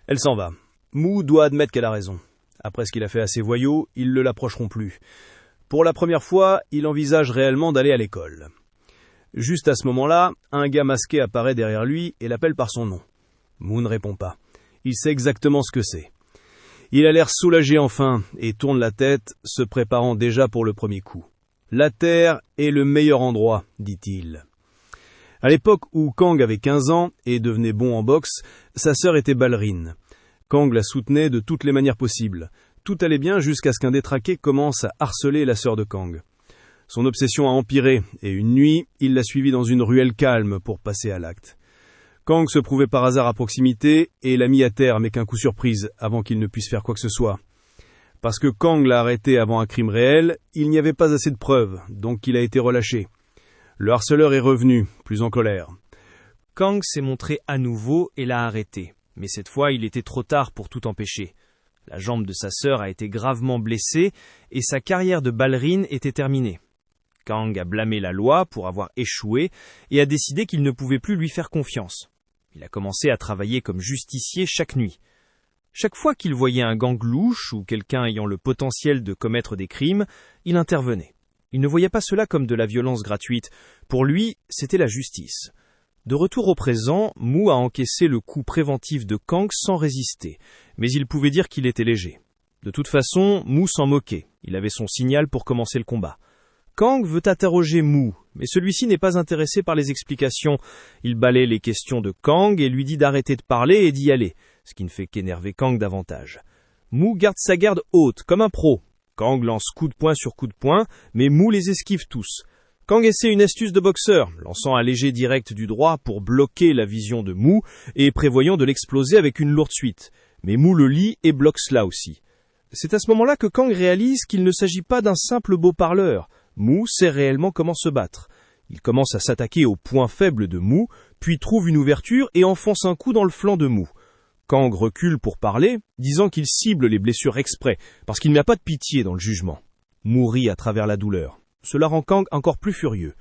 Elle s'en va. Mu doit admettre qu'elle a raison. Après ce qu'il a fait à ses voyous, ils ne l'approcheront plus. Pour la première fois, il envisage réellement d'aller à l'école. Juste à ce moment-là, un gars masqué apparaît derrière lui et l'appelle par son nom. Mu ne répond pas. Il sait exactement ce que c'est. Il a l'air soulagé enfin et tourne la tête, se préparant déjà pour le premier coup. La Terre est le meilleur endroit, dit-il. À l'époque où Kang avait 15 ans et devenait bon en boxe, sa sœur était ballerine. Kang la soutenait de toutes les manières possibles. Tout allait bien jusqu'à ce qu'un détraqué commence à harceler la sœur de Kang. Son obsession a empiré et une nuit, il l'a suivie dans une ruelle calme pour passer à l'acte. Kang se trouvait par hasard à proximité et l'a mis à terre mais qu'un coup surprise avant qu'il ne puisse faire quoi que ce soit. Parce que Kang l'a arrêté avant un crime réel, il n'y avait pas assez de preuves, donc il a été relâché. Le harceleur est revenu, plus en colère. Kang s'est montré à nouveau et l'a arrêté. Mais cette fois, il était trop tard pour tout empêcher. La jambe de sa sœur a été gravement blessée et sa carrière de ballerine était terminée. Kang a blâmé la loi pour avoir échoué et a décidé qu'il ne pouvait plus lui faire confiance. Il a commencé à travailler comme justicier chaque nuit. Chaque fois qu'il voyait un gang louche ou quelqu'un ayant le potentiel de commettre des crimes, il intervenait. Il ne voyait pas cela comme de la violence gratuite. Pour lui, c'était la justice. De retour au présent, Mu a encaissé le coup préventif de Kang sans résister, mais il pouvait dire qu'il était léger. De toute façon, Mu s'en moquait, il avait son signal pour commencer le combat. Kang veut interroger Mu, mais celui-ci n'est pas intéressé par les explications. Il balaie les questions de Kang et lui dit d'arrêter de parler et d'y aller, ce qui ne fait qu'énerver Kang davantage. Mu garde sa garde haute, comme un pro. Kang lance coup de poing sur coup de poing, mais Mu les esquive tous. Kang essaie une astuce de boxeur, lançant un léger direct du droit pour bloquer la vision de Mu et prévoyant de l'exploser avec une lourde suite. Mais Mu le lit et bloque cela aussi. C'est à ce moment-là que Kang réalise qu'il ne s'agit pas d'un simple beau parleur. Mu sait réellement comment se battre. Il commence à s'attaquer au point faible de Mu, puis trouve une ouverture et enfonce un coup dans le flanc de Mu. Kang recule pour parler, disant qu'il cible les blessures exprès, parce qu'il n'y a pas de pitié dans le jugement. Mu rit à travers la douleur. Cela rend Kang encore plus furieux.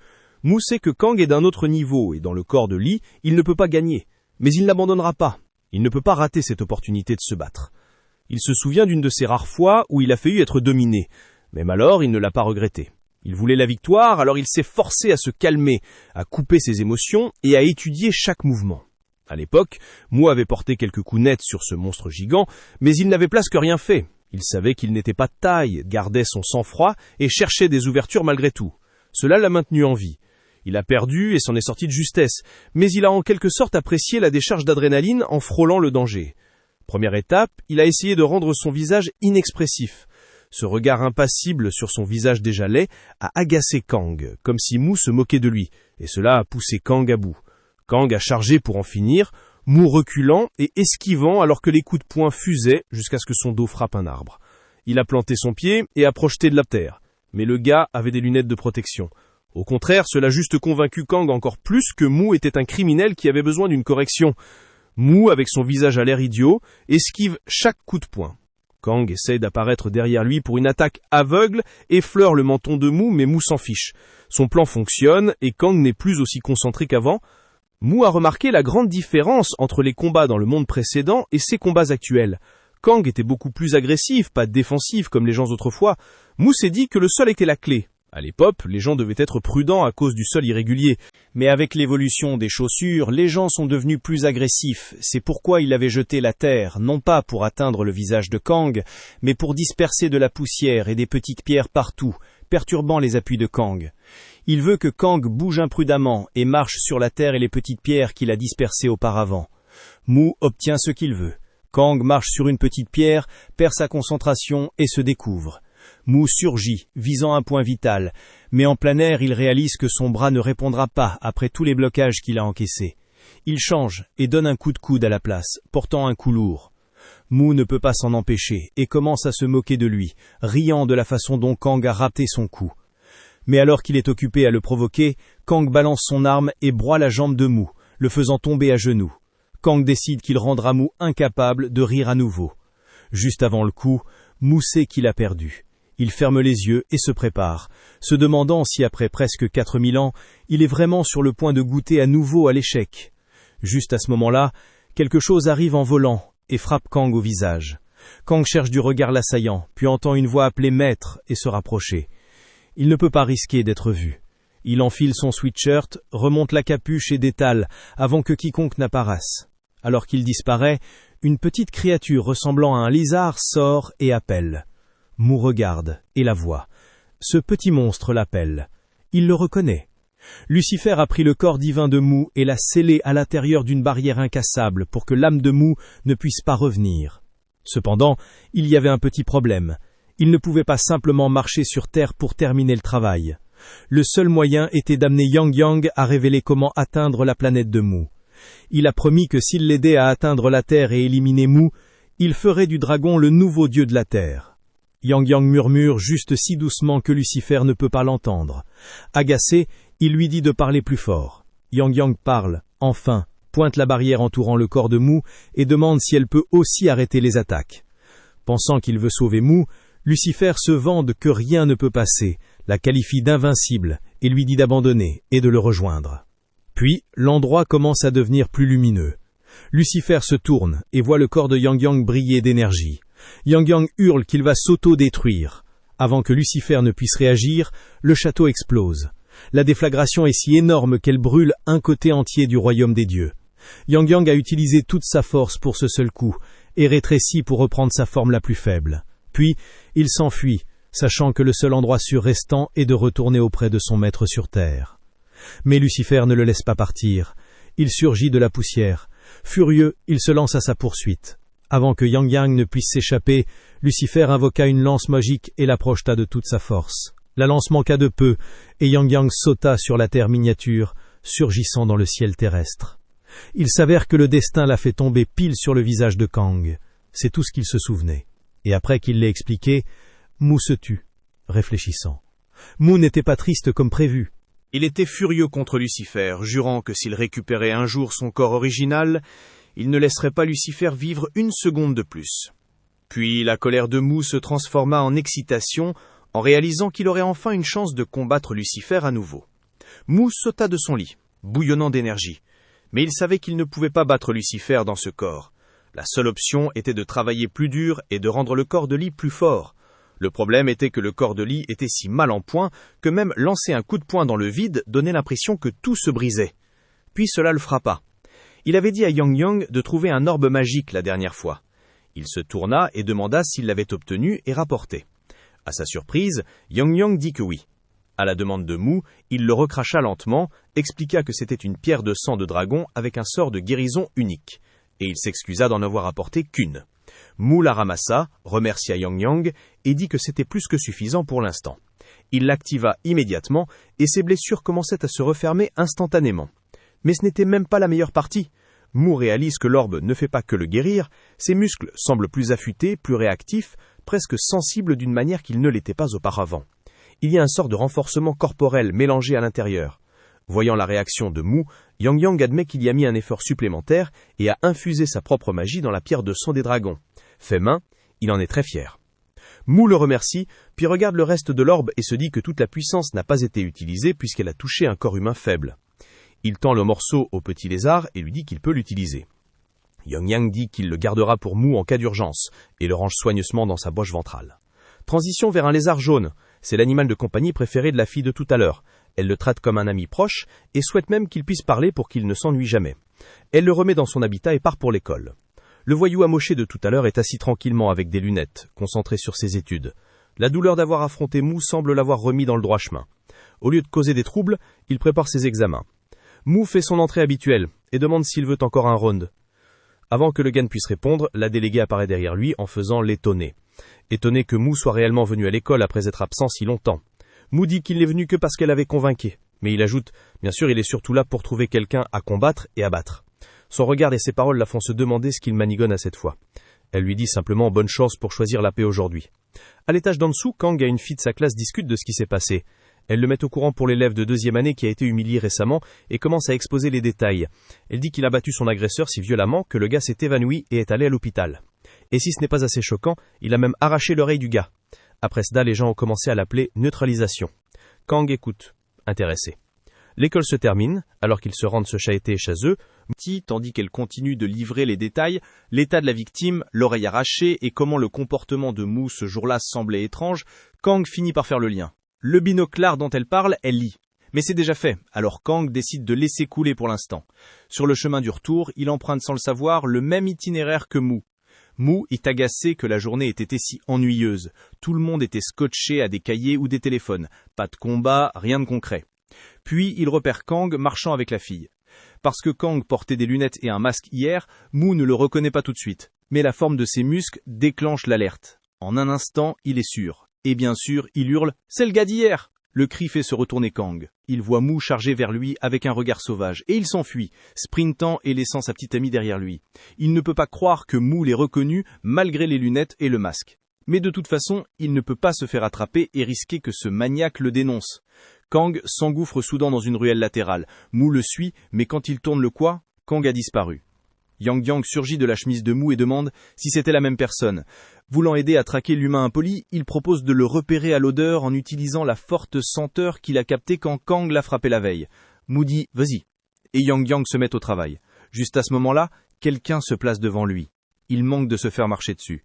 Mu sait que Kang est d'un autre niveau, et dans le corps de Lee, il ne peut pas gagner. Mais il n'abandonnera pas. Il ne peut pas rater cette opportunité de se battre. Il se souvient d'une de ces rares fois où il a failli être dominé. Même alors, il ne l'a pas regretté. Il voulait la victoire, alors il s'est forcé à se calmer, à couper ses émotions et à étudier chaque mouvement. À l'époque, Mu avait porté quelques coups nets sur ce monstre gigant, mais il n'avait presque rien fait. Il savait qu'il n'était pas de taille, gardait son sang-froid et cherchait des ouvertures malgré tout. Cela l'a maintenu en vie. Il a perdu et s'en est sorti de justesse, mais il a en quelque sorte apprécié la décharge d'adrénaline en frôlant le danger. Première étape, il a essayé de rendre son visage inexpressif. Ce regard impassible sur son visage déjà laid a agacé Kang, comme si Mu se moquait de lui, et cela a poussé Kang à bout. Kang a chargé pour en finir, Mu reculant et esquivant alors que les coups de poing fusaient jusqu'à ce que son dos frappe un arbre. Il a planté son pied et a projeté de la terre, mais le gars avait des lunettes de protection. Au contraire, cela a juste convaincu Kang encore plus que Mu était un criminel qui avait besoin d'une correction. Mu, avec son visage à l'air idiot, esquive chaque coup de poing. Kang essaie d'apparaître derrière lui pour une attaque aveugle, effleure le menton de Mu, mais Mu s'en fiche. Son plan fonctionne et Kang n'est plus aussi concentré qu'avant. Mu a remarqué la grande différence entre les combats dans le monde précédent et ses combats actuels. Kang était beaucoup plus agressif, pas défensif comme les gens autrefois. Mu s'est dit que le sol était la clé. À l'époque, les gens devaient être prudents à cause du sol irrégulier. Mais avec l'évolution des chaussures, les gens sont devenus plus agressifs. C'est pourquoi il avait jeté la terre, non pas pour atteindre le visage de Kang, mais pour disperser de la poussière et des petites pierres partout, perturbant les appuis de Kang. Il veut que Kang bouge imprudemment et marche sur la terre et les petites pierres qu'il a dispersées auparavant. Mu obtient ce qu'il veut. Kang marche sur une petite pierre, perd sa concentration et se découvre. Mu surgit, visant un point vital, mais en plein air, il réalise que son bras ne répondra pas après tous les blocages qu'il a encaissés. Il change et donne un coup de coude à la place, portant un coup lourd. Mu ne peut pas s'en empêcher et commence à se moquer de lui, riant de la façon dont Kang a raté son coup. Mais alors qu'il est occupé à le provoquer, Kang balance son arme et broie la jambe de Mu, le faisant tomber à genoux. Kang décide qu'il rendra Mu incapable de rire à nouveau. Juste avant le coup, Mu sait qu'il a perdu. Il ferme les yeux et se prépare, se demandant si après presque 4000 ans, il est vraiment sur le point de goûter à nouveau à l'échec. Juste à ce moment-là, quelque chose arrive en volant et frappe Kang au visage. Kang cherche du regard l'assaillant, puis entend une voix appeler maître et se rapprocher. Il ne peut pas risquer d'être vu. Il enfile son sweatshirt, remonte la capuche et détale avant que quiconque n'apparaisse. Alors qu'il disparaît, une petite créature ressemblant à un lézard sort et appelle. Mu regarde et la voit. Ce petit monstre l'appelle. Il le reconnaît. Lucifer a pris le corps divin de Mu et l'a scellé à l'intérieur d'une barrière incassable pour que l'âme de Mu ne puisse pas revenir. Cependant, il y avait un petit problème. Il ne pouvait pas simplement marcher sur Terre pour terminer le travail. Le seul moyen était d'amener Yang Yang à révéler comment atteindre la planète de Mu. Il a promis que s'il l'aidait à atteindre la Terre et éliminer Mu, il ferait du dragon le nouveau dieu de la Terre. Yang Yang murmure juste si doucement que Lucifer ne peut pas l'entendre. Agacé, il lui dit de parler plus fort. Yang Yang parle, enfin, pointe la barrière entourant le corps de Mu et demande si elle peut aussi arrêter les attaques. Pensant qu'il veut sauver Mu, Lucifer se vante que rien ne peut passer, la qualifie d'invincible et lui dit d'abandonner et de le rejoindre. Puis, l'endroit commence à devenir plus lumineux. Lucifer se tourne et voit le corps de Yang Yang briller d'énergie. Yang Yang hurle qu'il va s'auto-détruire. Avant que Lucifer ne puisse réagir, le château explose. La déflagration est si énorme qu'elle brûle un côté entier du royaume des dieux. Yang Yang a utilisé toute sa force pour ce seul coup, et rétrécit pour reprendre sa forme la plus faible. Puis, il s'enfuit, sachant que le seul endroit sûr restant est de retourner auprès de son maître sur terre. Mais Lucifer ne le laisse pas partir. Il surgit de la poussière. Furieux, il se lance à sa poursuite. Avant que Yang Yang ne puisse s'échapper, Lucifer invoqua une lance magique et la projeta de toute sa force. La lance manqua de peu, et Yang Yang sauta sur la terre miniature, surgissant dans le ciel terrestre. Il s'avère que le destin l'a fait tomber pile sur le visage de Kang. C'est tout ce qu'il se souvenait. Et après qu'il l'ait expliqué, Mu se tut, réfléchissant. Mu n'était pas triste comme prévu. Il était furieux contre Lucifer, jurant que s'il récupérait un jour son corps original, il ne laisserait pas Lucifer vivre une seconde de plus. Puis la colère de Mu se transforma en excitation en réalisant qu'il aurait enfin une chance de combattre Lucifer à nouveau. Mu sauta de son lit, bouillonnant d'énergie, mais il savait qu'il ne pouvait pas battre Lucifer dans ce corps. La seule option était de travailler plus dur et de rendre le corps de Lee plus fort. Le problème était que le corps de Lee était si mal en point que même lancer un coup de poing dans le vide donnait l'impression que tout se brisait. Puis cela le frappa. Il avait dit à Yang Yang de trouver un orbe magique la dernière fois. Il se tourna et demanda s'il l'avait obtenu et rapporté. À sa surprise, Yang Yang dit que oui. À la demande de Mu, il le recracha lentement, expliqua que c'était une pierre de sang de dragon avec un sort de guérison unique, et il s'excusa d'en avoir apporté qu'une. Mu la ramassa, remercia Yang Yang et dit que c'était plus que suffisant pour l'instant. Il l'activa immédiatement et ses blessures commençaient à se refermer instantanément. Mais ce n'était même pas la meilleure partie. Mu réalise que l'orbe ne fait pas que le guérir, ses muscles semblent plus affûtés, plus réactifs, presque sensibles d'une manière qu'ils ne l'étaient pas auparavant. Il y a un sort de renforcement corporel mélangé à l'intérieur. Voyant la réaction de Mu, Yang Yang admet qu'il y a mis un effort supplémentaire et a infusé sa propre magie dans la pierre de sang des dragons. Fait main, il en est très fier. Mu le remercie, puis regarde le reste de l'orbe et se dit que toute la puissance n'a pas été utilisée puisqu'elle a touché un corps humain faible. Il tend le morceau au petit lézard et lui dit qu'il peut l'utiliser. Yang Yang dit qu'il le gardera pour Mu en cas d'urgence et le range soigneusement dans sa poche ventrale. Transition vers un lézard jaune. C'est l'animal de compagnie préféré de la fille de tout à l'heure. Elle le traite comme un ami proche et souhaite même qu'il puisse parler pour qu'il ne s'ennuie jamais. Elle le remet dans son habitat et part pour l'école. Le voyou amoché de tout à l'heure est assis tranquillement avec des lunettes, concentré sur ses études. La douleur d'avoir affronté Mu semble l'avoir remis dans le droit chemin. Au lieu de causer des troubles, il prépare ses examens. Mu fait son entrée habituelle et demande s'il veut encore un round. Avant que le gars puisse répondre, la déléguée apparaît derrière lui en faisant l'étonné. Étonné que Mu soit réellement venu à l'école après être absent si longtemps. Mu dit qu'il n'est venu que parce qu'elle avait convaincu, mais il ajoute « Bien sûr, il est surtout là pour trouver quelqu'un à combattre et à battre ». Son regard et ses paroles la font se demander ce qu'il manigonne à cette fois. Elle lui dit simplement « Bonne chance pour choisir la paix aujourd'hui ». À l'étage d'en dessous, Kang et une fille de sa classe discutent de ce qui s'est passé. Elle le met au courant pour l'élève de 2e année qui a été humilié récemment et commence à exposer les détails. Elle dit qu'il a battu son agresseur si violemment que le gars s'est évanoui et est allé à l'hôpital. Et si ce n'est pas assez choquant, il a même arraché l'oreille du gars. Après cela, les gens ont commencé à l'appeler « neutralisation ». Kang écoute, intéressé. L'école se termine, alors qu'ils se rendent se chahuter chez eux, tandis qu'elle continue de livrer les détails, l'état de la victime, l'oreille arrachée et comment le comportement de Mu ce jour-là semblait étrange, Kang finit par faire le lien. Le binoclard dont elle parle, elle lit. Mais c'est déjà fait, alors Kang décide de laisser couler pour l'instant. Sur le chemin du retour, il emprunte sans le savoir le même itinéraire que Mu. Mu est agacé que la journée ait été si ennuyeuse. Tout le monde était scotché à des cahiers ou des téléphones. Pas de combat, rien de concret. Puis il repère Kang marchant avec la fille. Parce que Kang portait des lunettes et un masque hier, Mu ne le reconnaît pas tout de suite. Mais la forme de ses muscles déclenche l'alerte. En un instant, il est sûr. Et bien sûr, il hurle « C'est le gars d'hier !» Le cri fait se retourner Kang. Il voit Mu charger vers lui avec un regard sauvage, et il s'enfuit, sprintant et laissant sa petite amie derrière lui. Il ne peut pas croire que Mu l'ait reconnu, malgré les lunettes et le masque. Mais de toute façon, il ne peut pas se faire attraper et risquer que ce maniaque le dénonce. Kang s'engouffre soudain dans une ruelle latérale. Mu le suit, mais quand il tourne le coin, Kang a disparu. Yang Yang surgit de la chemise de Mu et demande si c'était la même personne. Voulant aider à traquer l'humain impoli, il propose de le repérer à l'odeur en utilisant la forte senteur qu'il a captée quand Kang l'a frappé la veille. Mu dit « Vas-y ». Et Yang Yang se met au travail. Juste à ce moment-là, quelqu'un se place devant lui. Il manque de se faire marcher dessus.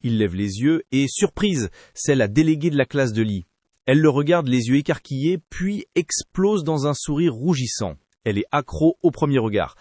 Il lève les yeux et, surprise, c'est la déléguée de la classe de Lee. Elle le regarde les yeux écarquillés, puis explose dans un sourire rougissant. Elle est accro au premier regard.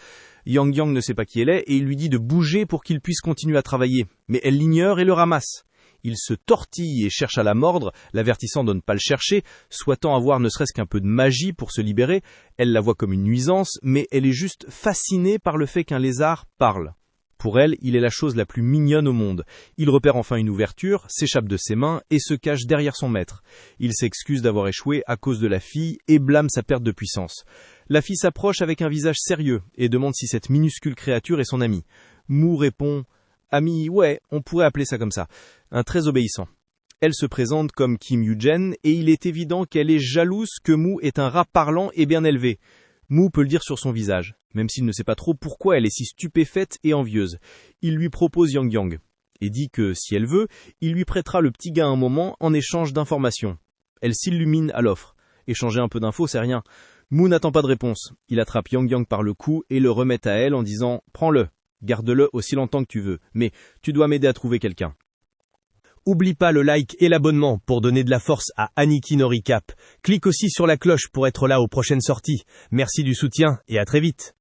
Yang Yang ne sait pas qui elle est et il lui dit de bouger pour qu'il puisse continuer à travailler. Mais elle l'ignore et le ramasse. Il se tortille et cherche à la mordre, l'avertissant de ne pas le chercher, souhaitant avoir ne serait-ce qu'un peu de magie pour se libérer. Elle la voit comme une nuisance, mais elle est juste fascinée par le fait qu'un lézard parle. Pour elle, il est la chose la plus mignonne au monde. Il repère enfin une ouverture, s'échappe de ses mains et se cache derrière son maître. Il s'excuse d'avoir échoué à cause de la fille et blâme sa perte de puissance. La fille s'approche avec un visage sérieux et demande si cette minuscule créature est son amie. Mu répond « Ami, ouais, on pourrait appeler ça comme ça. » Un très obéissant. Elle se présente comme Kim Yu-jen et il est évident qu'elle est jalouse que Mu est un rat parlant et bien élevé. Mu peut le dire sur son visage, même s'il ne sait pas trop pourquoi elle est si stupéfaite et envieuse. Il lui propose Yang Yang, et dit que, si elle veut, il lui prêtera le petit gars un moment en échange d'informations. Elle s'illumine à l'offre. Échanger un peu d'infos, c'est rien. Mu n'attend pas de réponse. Il attrape Yang Yang par le cou et le remet à elle en disant « Prends-le, garde-le aussi longtemps que tu veux, mais tu dois m'aider à trouver quelqu'un. » Oublie pas le like et l'abonnement pour donner de la force à Aniki no Recap. Clique aussi sur la cloche pour être là aux prochaines sorties. Merci du soutien et à très vite.